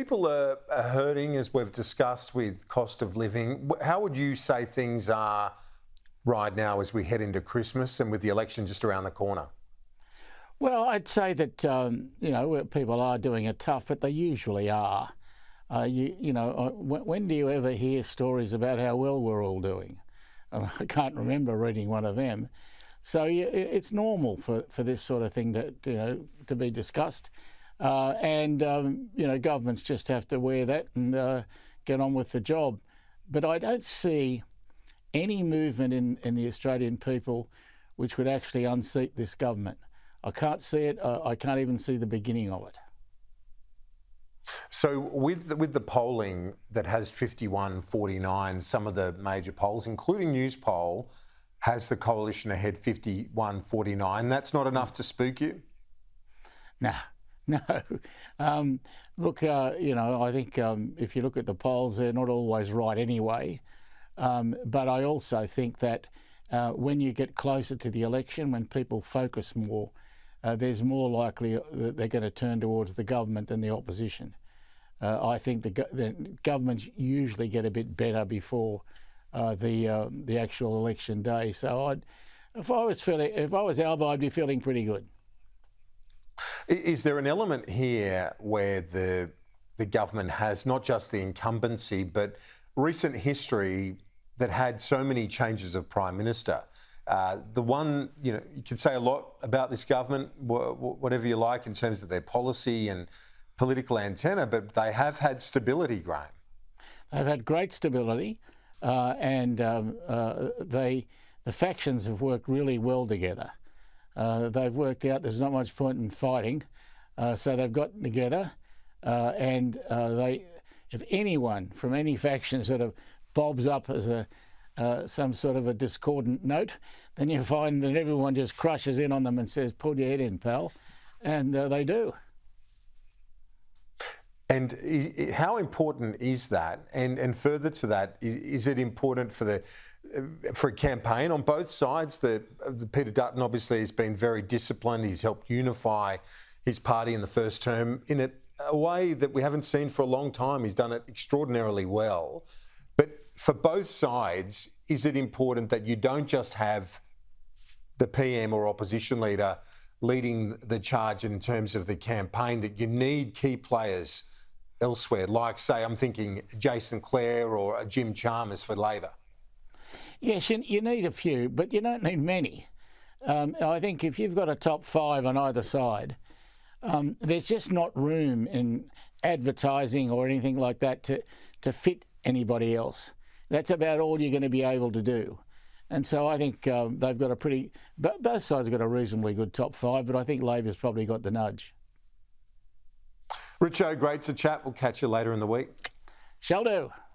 people are hurting, as we've discussed, with cost of living. How would you say things are right now as we head into Christmas and with the election just around the corner? Well, I'd say that, people are doing it tough, but they usually are. When do you ever hear stories about how well we're all doing? I can't remember reading one of them. So it's normal for this sort of thing to be discussed. Governments just have to wear that and get on with the job. But I don't see any movement in the Australian people which would actually unseat this government. I can't see it. I can't even see the beginning of it. So with the polling that has 51-49, some of the major polls, including Newspoll, has the coalition ahead 51-49. That's not enough to spook you? No. Look, I think if you look at the polls, they're not always right anyway. But I also think that when you get closer to the election, when people focus more, there's more likely that they're going to turn towards the government than the opposition. I think the governments usually get a bit better before the actual election day. So if I was Alba, I'd be feeling pretty good. Is there an element here where the government has not just the incumbency, but recent history that had so many changes of Prime Minister? The one, you could say a lot about this government, whatever you like, in terms of their policy and political antenna, but they have had stability, Graham. They've had great stability, and the factions have worked really well together. They've worked out there's not much point in fighting, so they've gotten together, and if anyone from any faction sort of bobs up as some sort of a discordant note, then you find that everyone just crushes in on them and says, "Pull your head in, pal," and they do. And how important is that? And further to that, is it important for a campaign on both sides? The Peter Dutton obviously has been very disciplined. He's helped unify his party in the first term in a way that we haven't seen for a long time. He's done it extraordinarily well. But for both sides, is it important that you don't just have the PM or opposition leader leading the charge in terms of the campaign, that you need key players elsewhere, like, say, I'm thinking Jason Clare or Jim Chalmers for Labor? Yes, you need a few, but you don't need many. I think if you've got a top five on either side, there's just not room in advertising or anything like that to fit anybody else. That's about all you're going to be able to do. And so I think they've got both sides have got a reasonably good top five, but I think Labor's probably got the nudge. Richo, great to chat. We'll catch you later in the week. Shall do.